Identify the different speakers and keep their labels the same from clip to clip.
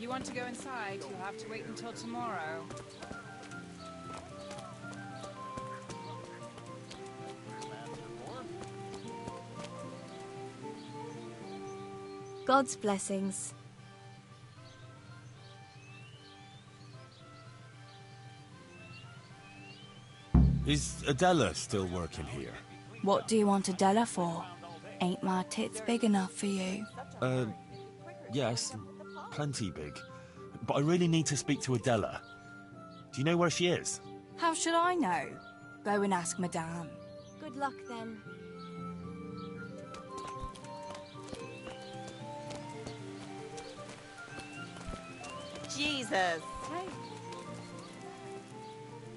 Speaker 1: you want to go inside, you'll have to wait until tomorrow.
Speaker 2: God's blessings.
Speaker 3: Is Adela still working here?
Speaker 2: What do you want Adela for? Ain't my tits big enough for you?
Speaker 3: Yes, plenty big. But I really need to speak to Adela. Do you know where she is?
Speaker 2: How should I know? Go and ask Madame. Good luck then.
Speaker 4: Jesus.
Speaker 2: Hey.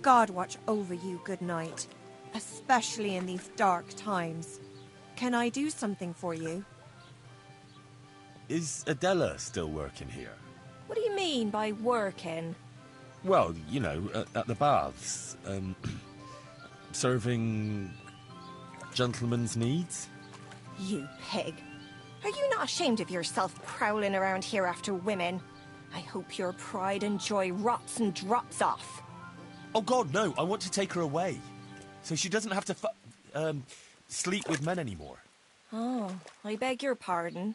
Speaker 4: God watch over you, good night. Especially in these dark times. Can I do something for you?
Speaker 3: Is Adela still working here?
Speaker 4: What do you mean by working?
Speaker 3: Well, you know, at the baths. Serving gentlemen's needs?
Speaker 4: You pig. Are you not ashamed of yourself prowling around here after women? I hope your pride and joy rots and drops off.
Speaker 3: Oh God, no! I want to take her away, so she doesn't have to sleep with men anymore.
Speaker 4: Oh, I beg your pardon.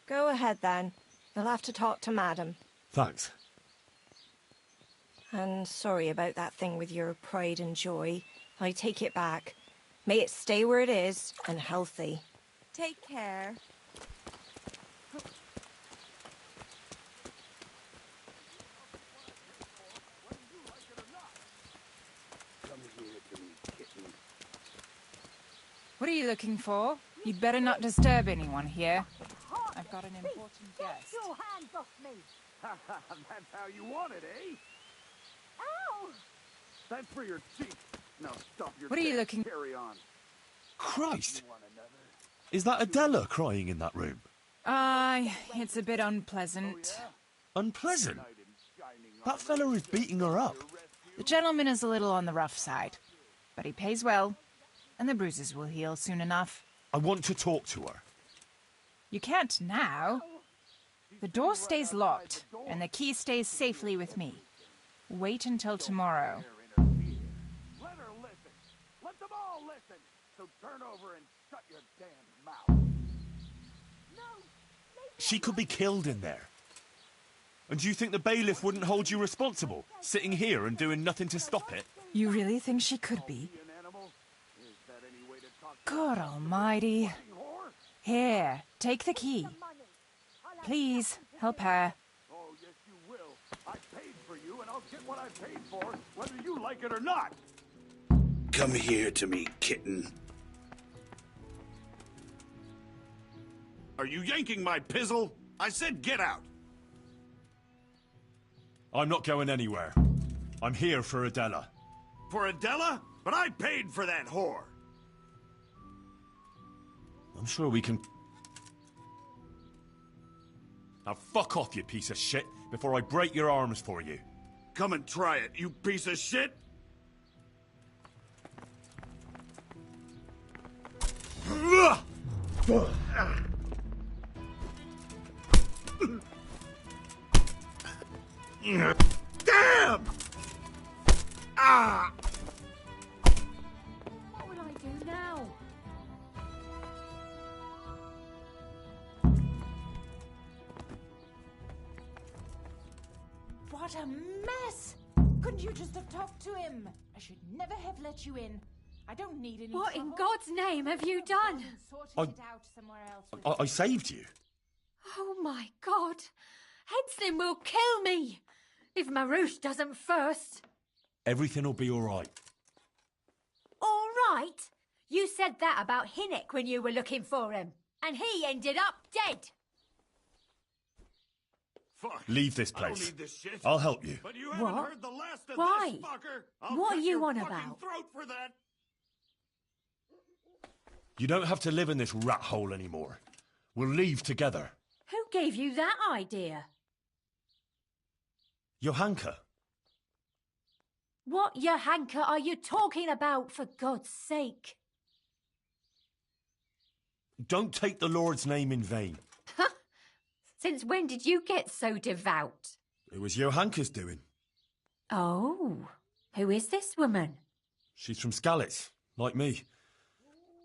Speaker 4: Go ahead then. You'll have to talk to Madam.
Speaker 3: Thanks.
Speaker 4: And sorry about that thing with your pride and joy. I take it back. May it stay where it is and healthy. Take care.
Speaker 1: What are you looking for? You'd better not disturb anyone here. I've got an important guest.
Speaker 5: Get your hands off me!
Speaker 6: That's how you want it, eh?
Speaker 5: Ow!
Speaker 6: That's for your cheek. Now stop your
Speaker 1: What are you looking...
Speaker 6: Carry on.
Speaker 3: Christ! Is that Adela crying in that room?
Speaker 1: It's a bit unpleasant.
Speaker 3: Unpleasant? That fella is beating her up.
Speaker 1: The gentleman is a little on the rough side, but he pays well, and the bruises will heal soon enough.
Speaker 3: I want to talk to her.
Speaker 1: You can't now. The door stays locked, and the key stays safely with me. Wait until tomorrow.
Speaker 6: Let her listen. Let them all listen. So turn over and shut your damn mouth.
Speaker 3: She could be killed in there. And do you think the bailiff wouldn't hold you responsible, sitting here and doing nothing to stop it?
Speaker 1: You really think she could be? God almighty. Here, take the key. Please, help her.
Speaker 6: Oh, yes, you will. I paid for you, and I'll get what I paid for, whether you like it or not.
Speaker 7: Come here to me, kitten.
Speaker 6: Are you yanking my pizzle? I said get out.
Speaker 3: I'm not going anywhere. I'm here for Adela.
Speaker 6: For Adela? But I paid for that whore.
Speaker 3: I'm sure we can... Now fuck off, you piece of shit, before I break your arms for you.
Speaker 6: Come and try it, you piece of shit. Damn! Ah!
Speaker 5: What will I do now?
Speaker 1: What a mess! Couldn't you just have talked to him? I should never have let you in. I don't need any
Speaker 5: What
Speaker 1: trouble.
Speaker 5: in God's name have you done?
Speaker 1: Sorted it out somewhere else with
Speaker 3: I saved you.
Speaker 5: Oh my God! Henslin will kill me! If Marouche doesn't first.
Speaker 3: Everything will be all right.
Speaker 5: All right? You said that about Hinnock when you were looking for him. And he ended up dead.
Speaker 6: Fuck.
Speaker 3: Leave this
Speaker 6: I don't
Speaker 3: place.
Speaker 6: need this shit.
Speaker 3: I'll help you.
Speaker 6: But you haven't
Speaker 5: What?
Speaker 6: heard the last of
Speaker 5: Why?
Speaker 6: this, fucker. I'll
Speaker 5: What
Speaker 6: cut
Speaker 5: are you
Speaker 6: your
Speaker 5: on
Speaker 6: fucking
Speaker 5: about?
Speaker 6: throat for that.
Speaker 3: You don't have to live in this rat hole anymore. We'll leave together.
Speaker 5: Who gave you that idea?
Speaker 3: Johanka.
Speaker 5: What Johanka are you talking about, for God's sake?
Speaker 3: Don't take the Lord's name in vain.
Speaker 5: Since when did you get so devout?
Speaker 3: It was Johanka's doing.
Speaker 5: Oh, who is this woman?
Speaker 3: She's from Skalitz, like me.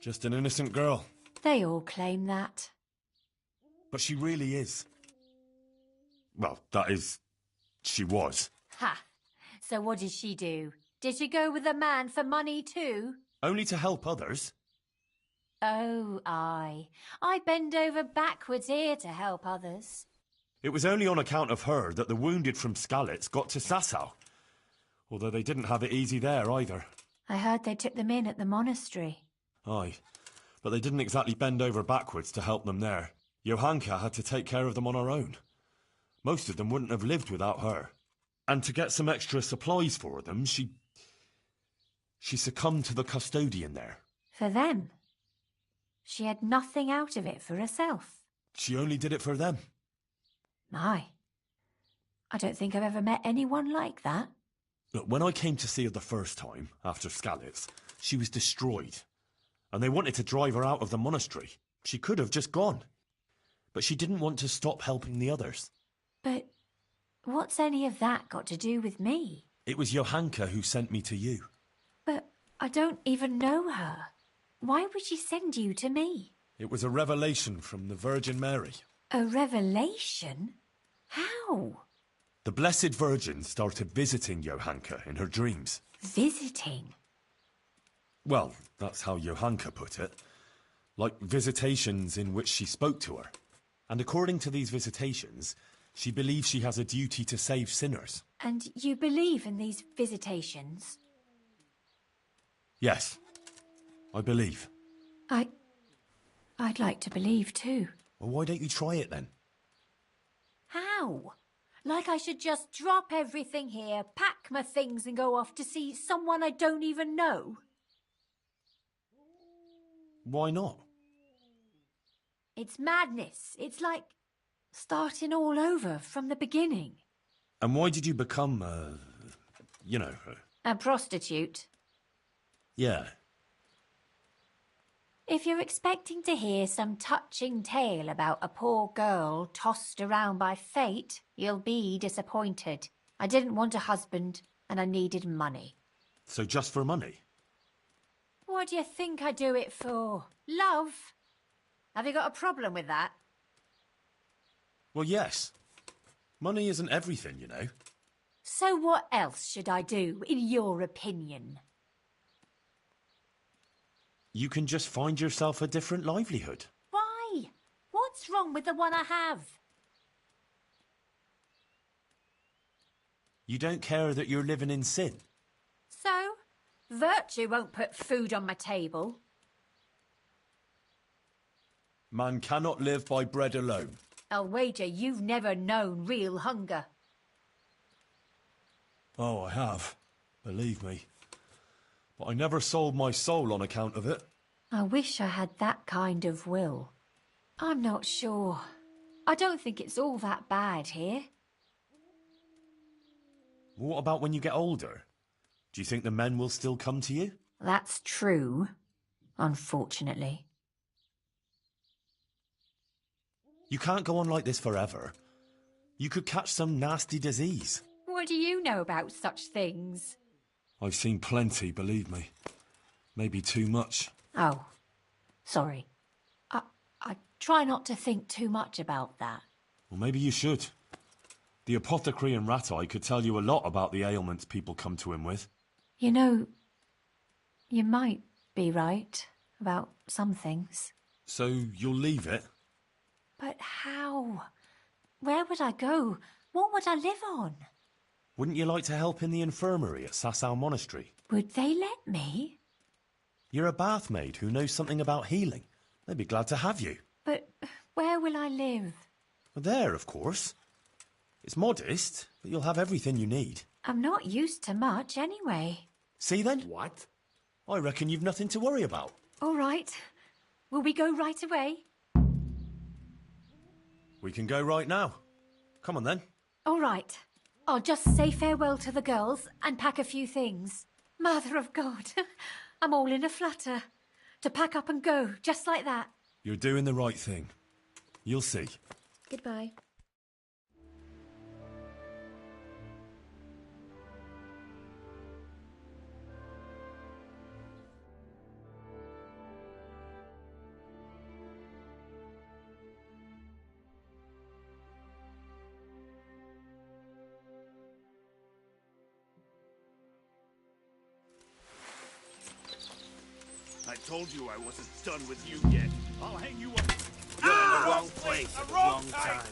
Speaker 3: Just an innocent girl.
Speaker 5: They all claim that.
Speaker 3: But she really is. Well, that is, she was.
Speaker 5: Ha! So what did she do? Did she go with a man for money too?
Speaker 3: Only to help others.
Speaker 5: Oh, I bend over backwards here to help others.
Speaker 3: It was only on account of her that the wounded from Skalitz got to Sasau. Although they didn't have it easy there either.
Speaker 5: I heard they took them in at the monastery.
Speaker 3: Aye, but they didn't exactly bend over backwards to help them there. Johanka had to take care of them on her own. Most of them wouldn't have lived without her. And to get some extra supplies for them, she succumbed to the custodian there.
Speaker 5: For them? She had nothing out of it for herself.
Speaker 3: She only did it for them.
Speaker 5: My, I don't think I've ever met anyone like that.
Speaker 3: Look, when I came to see her the first time, after Skalitz, she was destroyed. And they wanted to drive her out of the monastery. She could have just gone. But she didn't want to stop helping the others.
Speaker 5: But what's any of that got to do with me?
Speaker 3: It was Johanka who sent me to you.
Speaker 5: But I don't even know her. Why would she send you to me?
Speaker 3: It was a revelation from the Virgin Mary.
Speaker 5: A revelation? How?
Speaker 3: The Blessed Virgin started visiting Johanka in her dreams.
Speaker 5: Visiting?
Speaker 3: Well, that's how Johanka put it. Like visitations in which she spoke to her. And according to these visitations, she believes she has a duty to save sinners.
Speaker 5: And you believe in these visitations?
Speaker 3: Yes, I believe.
Speaker 5: I'd like to believe too.
Speaker 3: Well, why don't you try it then?
Speaker 5: How? Like I should just drop everything here, pack my things and go off to see someone I don't even know?
Speaker 3: Why not?
Speaker 5: It's madness. It's like starting all over from the beginning.
Speaker 3: And why did you become,
Speaker 5: A prostitute.
Speaker 3: Yeah.
Speaker 5: If you're expecting to hear some touching tale about a poor girl tossed around by fate, you'll be disappointed. I didn't want a husband, and I needed money.
Speaker 3: So just for money?
Speaker 5: What do you think I do it for? Love? Have you got a problem with that?
Speaker 3: Well, yes. Money isn't everything, you know.
Speaker 5: So what else should I do, in your opinion?
Speaker 3: You can just find yourself a different livelihood.
Speaker 5: Why? What's wrong with the one I have?
Speaker 3: You don't care that you're living in sin.
Speaker 5: So? Virtue won't put food on my table.
Speaker 3: Man cannot live by bread alone.
Speaker 5: I'll wager you've never known real hunger.
Speaker 3: Oh, I have. Believe me. But I never sold my soul on account of it.
Speaker 5: I wish I had that kind of will. I'm not sure. I don't think it's all that bad here.
Speaker 3: What about when you get older? Do you think the men will still come to you?
Speaker 5: That's true, unfortunately.
Speaker 3: You can't go on like this forever. You could catch some nasty disease.
Speaker 5: What do you know about such things?
Speaker 3: I've seen plenty, believe me. Maybe too much.
Speaker 5: Oh, sorry. I try not to think too much about that.
Speaker 3: Well, maybe you should. The apothecary in Rattay could tell you a lot about the ailments people come to him with.
Speaker 5: You know, you might be right about some things.
Speaker 3: So you'll leave it?
Speaker 5: But how? Where would I go? What would I live on?
Speaker 3: Wouldn't you like to help in the infirmary at Sasau Monastery?
Speaker 5: Would they let me?
Speaker 3: You're a bath maid who knows something about healing. They'd be glad to have you.
Speaker 5: But where will I live?
Speaker 3: There, of course. It's modest, but you'll have everything you need.
Speaker 5: I'm not used to much anyway.
Speaker 3: See then?
Speaker 7: What?
Speaker 3: I reckon you've nothing to worry about.
Speaker 5: All right. Will we go right away?
Speaker 3: We can go right now. Come on then.
Speaker 5: All right. I'll just say farewell to the girls and pack a few things. Mother of God, I'm all in a flutter. To pack up and go, just like that.
Speaker 3: You're doing the right thing. You'll see.
Speaker 5: Goodbye.
Speaker 7: I told you I wasn't done with you yet.
Speaker 6: I'll hang you up.
Speaker 7: You're in the wrong place at the wrong time.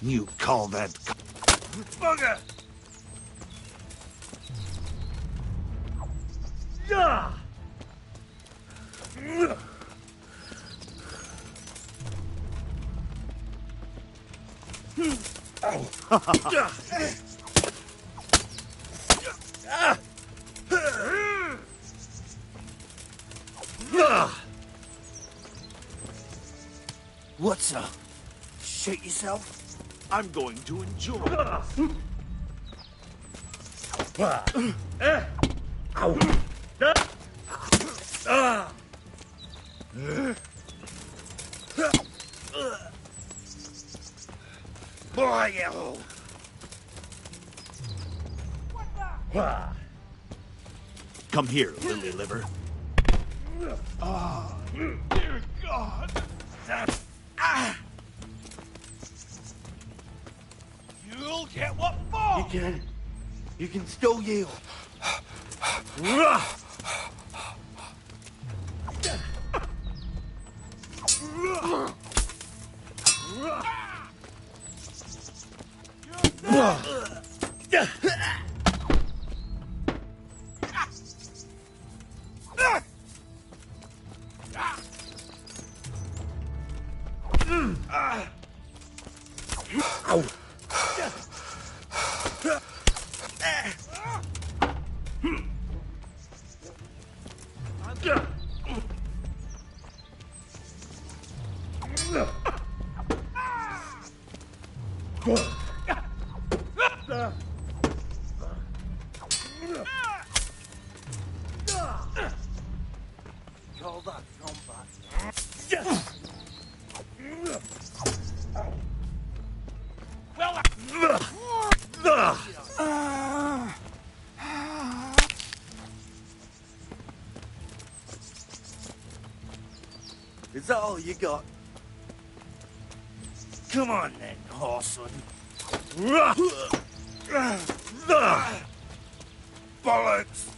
Speaker 7: You call that...
Speaker 6: Bugger! Yeah!
Speaker 7: What's up? Shit yourself? I'm going to enjoy this. Boy, you. Come here, lily liver.
Speaker 6: Dear God! You'll get what for!
Speaker 7: You can still yield.
Speaker 6: Call that combat.
Speaker 7: Is that all you got? Come on then, horseman. Bollocks!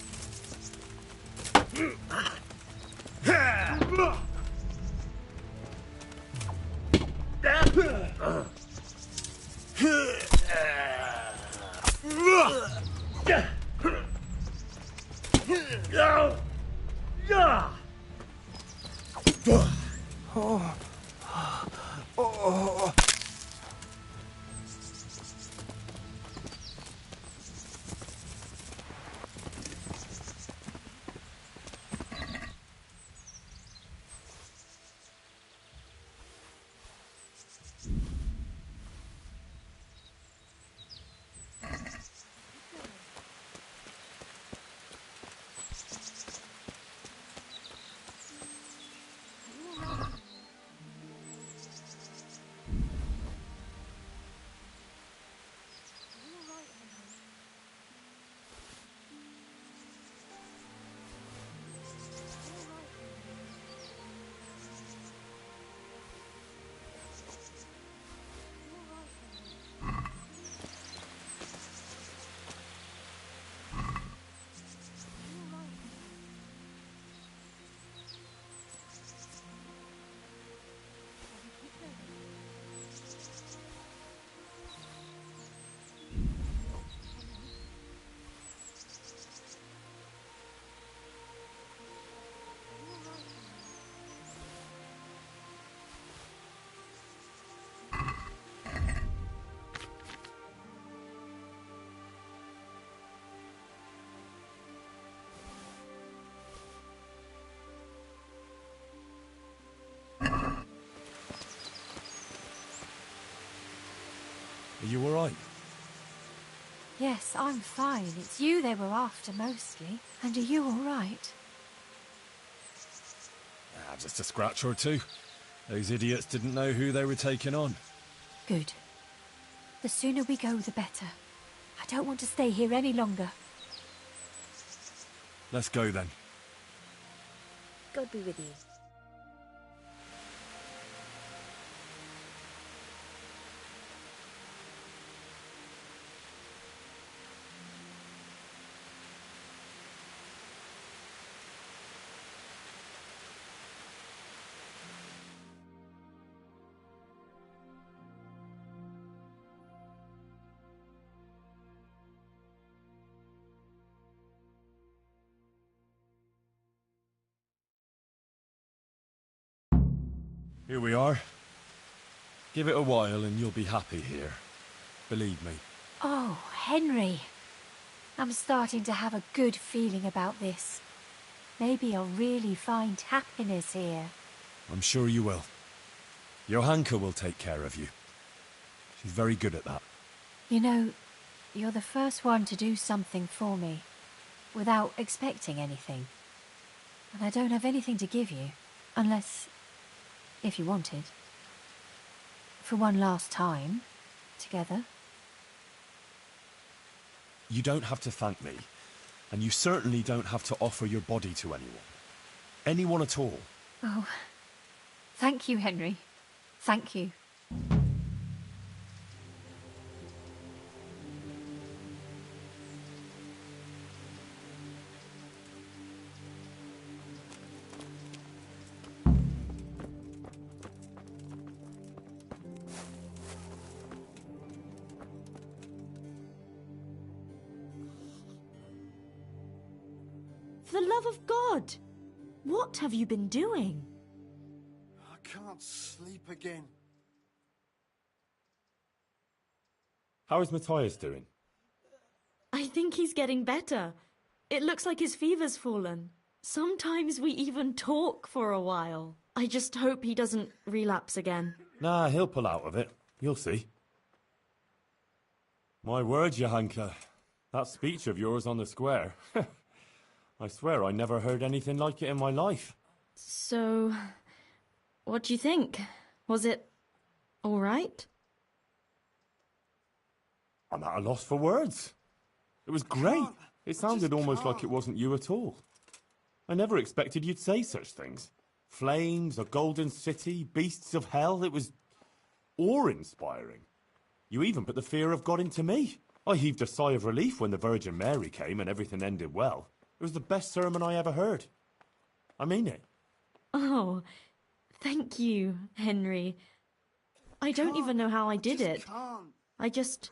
Speaker 3: Are you all right?
Speaker 5: Yes, I'm fine. It's you they were after mostly. And are you all right?
Speaker 3: Ah, just a scratch or two. Those idiots didn't know who they were taking on.
Speaker 5: Good. The sooner we go, the better. I don't want to stay here any longer.
Speaker 3: Let's go then.
Speaker 8: God be with you.
Speaker 3: Here we are. Give it a while and you'll be happy here. Believe me.
Speaker 5: Oh, Henry. I'm starting to have a good feeling about this. Maybe I'll really find happiness here.
Speaker 3: I'm sure you will. Johanka will take care of you. She's very good at that.
Speaker 5: You know, you're the first one to do something for me, without expecting anything. And I don't have anything to give you, unless, if you wanted. For one last time, together.
Speaker 3: You don't have to thank me, and you certainly don't have to offer your body to anyone. Anyone at all.
Speaker 5: Oh, thank you, Henry. Thank you.
Speaker 9: For the love of God! What have you been doing?
Speaker 7: I can't sleep again.
Speaker 3: How is Matthias doing?
Speaker 9: I think he's getting better. It looks like his fever's fallen. Sometimes we even talk for a while. I just hope he doesn't relapse again.
Speaker 3: Nah, he'll pull out of it. You'll see. My word, Johanka. That speech of yours on the square. I swear I never heard anything like it in my life.
Speaker 9: So, what do you think? Was it all right?
Speaker 3: I'm at a loss for words. It was great. It sounded almost like it wasn't you at all. I never expected you'd say such things. Flames, a golden city, beasts of hell. It was awe-inspiring. You even put the fear of God into me. I heaved a sigh of relief when the Virgin Mary came and everything ended well. It was the best sermon I ever heard. I mean it.
Speaker 9: Oh, thank you, Henry. I don't even know how I did it. I just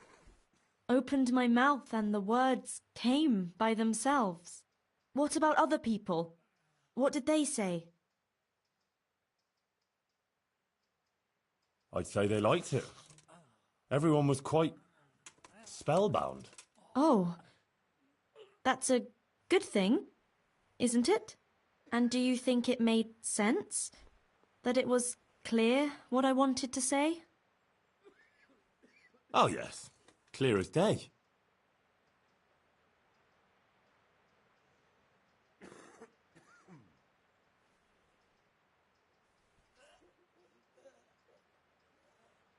Speaker 9: opened my mouth and the words came by themselves. What about other people? What did they say?
Speaker 3: I'd say they liked it. Everyone was quite spellbound.
Speaker 9: Oh, that's a good thing, isn't it? And do you think it made sense? That it was clear what I wanted to say?
Speaker 3: Oh, yes. Clear as day.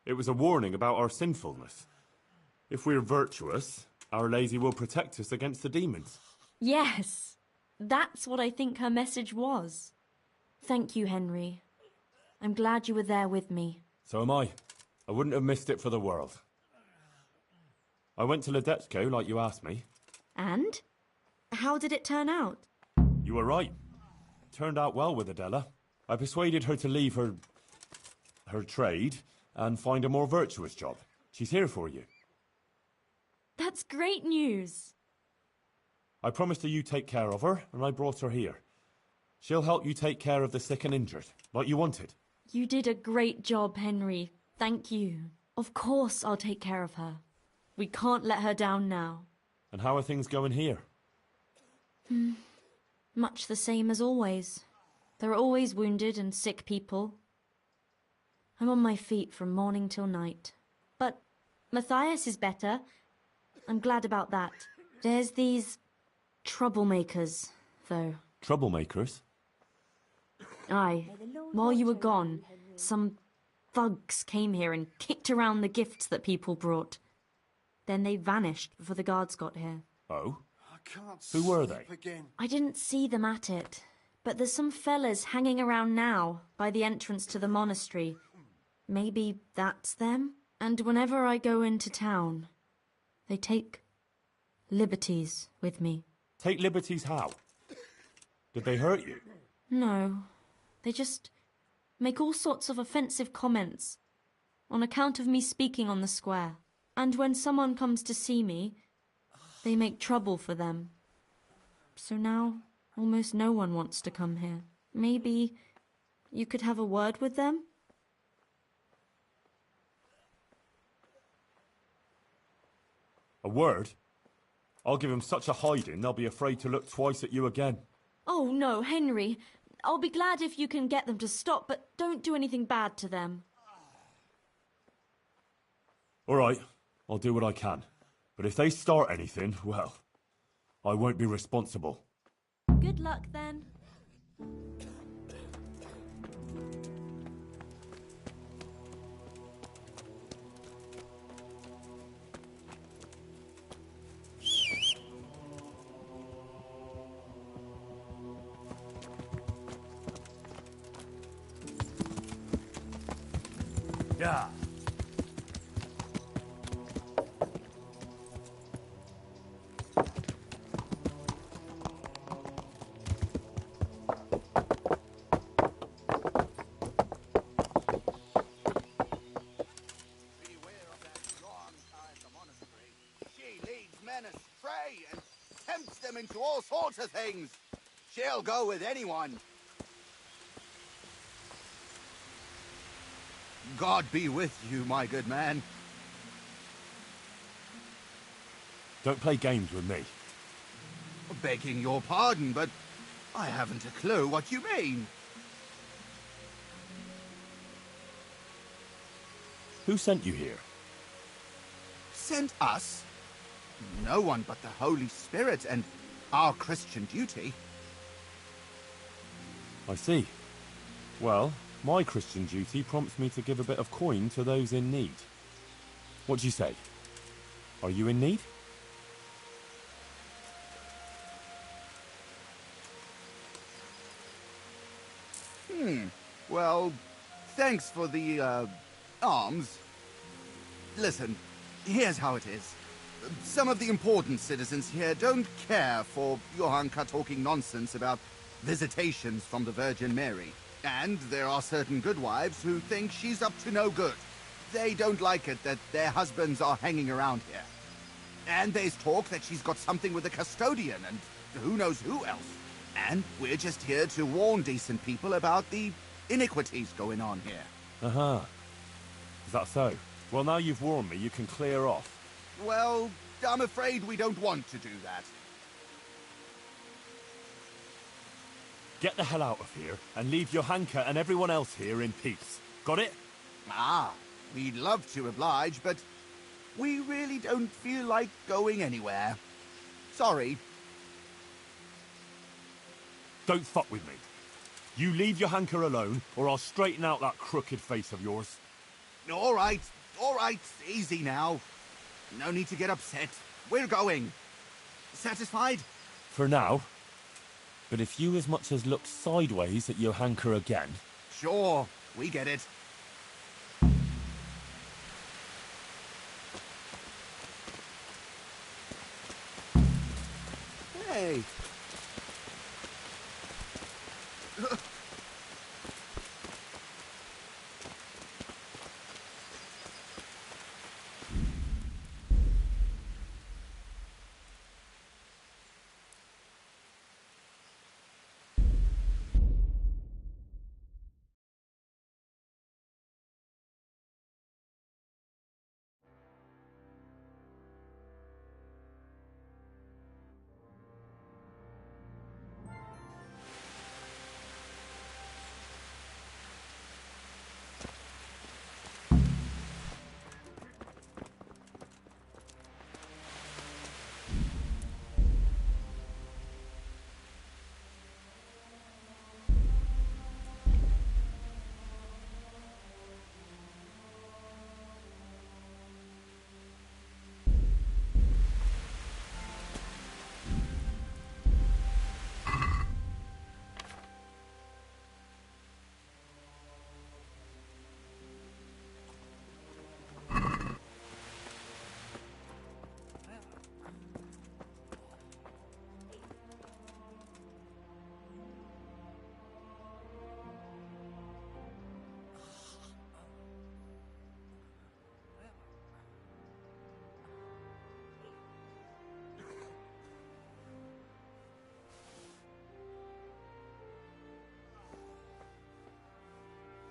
Speaker 3: It was a warning about our sinfulness. If we're virtuous, Our Lady will protect us against the demons.
Speaker 9: Yes, that's what I think her message was. Thank you, Henry. I'm glad you were there with me.
Speaker 3: So am I. I wouldn't have missed it for the world. I went to Ledetchko like you asked me.
Speaker 9: And? How did it turn out?
Speaker 3: You were right. Turned out well with Adela. I persuaded her to leave her trade and find a more virtuous job. She's here for you.
Speaker 9: That's great news.
Speaker 3: I promised her you take care of her, and I brought her here. She'll help you take care of the sick and injured, like you wanted.
Speaker 9: You did a great job, Henry. Thank you. Of course I'll take care of her. We can't let her down now.
Speaker 3: And how are things going here?
Speaker 9: Much the same as always. There are always wounded and sick people. I'm on my feet from morning till night. But Matthias is better. I'm glad about that. There's these troublemakers, though.
Speaker 3: Troublemakers?
Speaker 9: Aye. While you were gone, some thugs came here and kicked around the gifts that people brought. Then they vanished before the guards got here.
Speaker 3: Oh?
Speaker 7: I can't
Speaker 3: Who were
Speaker 7: sleep
Speaker 3: they?
Speaker 7: Again.
Speaker 9: I didn't see them at it, but there's some fellas hanging around now by the entrance to the monastery. Maybe that's them? And whenever I go into town, they take liberties with me.
Speaker 3: Take liberties how? Did they hurt you?
Speaker 9: No, they just make all sorts of offensive comments on account of me speaking on the square. And when someone comes to see me, they make trouble for them. So now, almost no one wants to come here. Maybe you could have a word with them?
Speaker 3: A word? I'll give them such a hiding they'll be afraid to look twice at you again.
Speaker 9: Oh, no, Henry. I'll be glad if you can get them to stop, but don't do anything bad to them.
Speaker 3: All right, I'll do what I can. But if they start anything, well, I won't be responsible.
Speaker 9: Good luck, then.
Speaker 7: Yeah.
Speaker 6: Men astray and tempts them into all sorts of things. She'll go with anyone. God be with you, my good man.
Speaker 3: Don't play games with me.
Speaker 6: Begging your pardon, but I haven't a clue what you mean.
Speaker 3: Who sent you here?
Speaker 6: Sent us? No one but the Holy Spirit and our Christian duty.
Speaker 3: I see. Well, my Christian duty prompts me to give a bit of coin to those in need. What do you say? Are you in need?
Speaker 6: Well, thanks for the, alms. Listen, here's how it is. Some of the important citizens here don't care for Johanka talking nonsense about visitations from the Virgin Mary. And there are certain good wives who think she's up to no good. They don't like it that their husbands are hanging around here. And there's talk that she's got something with a custodian and who knows who else. And we're just here to warn decent people about the iniquities going on here.
Speaker 3: Uh-huh. Is that so? Well, now you've warned me, you can clear off.
Speaker 6: Well, I'm afraid we don't want to do that.
Speaker 3: Get the hell out of here and leave Johanka and everyone else here in peace. Got it?
Speaker 6: Ah, we'd love to oblige, but we really don't feel like going anywhere. Sorry.
Speaker 3: Don't fuck with me. You leave Johanka alone, or I'll straighten out that crooked face of yours.
Speaker 6: All right, easy now. No need to get upset. We're going. Satisfied?
Speaker 3: For now. But if you as much as look sideways at Johanka again...
Speaker 6: Sure, we get it. Hey.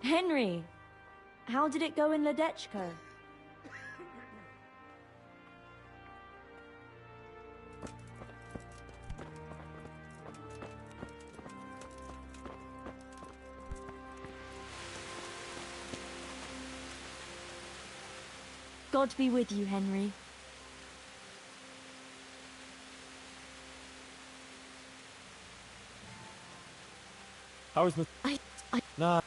Speaker 9: Henry, how did it go in Ledechko? God be with you, Henry.
Speaker 3: How is the...
Speaker 9: I...
Speaker 3: Nah.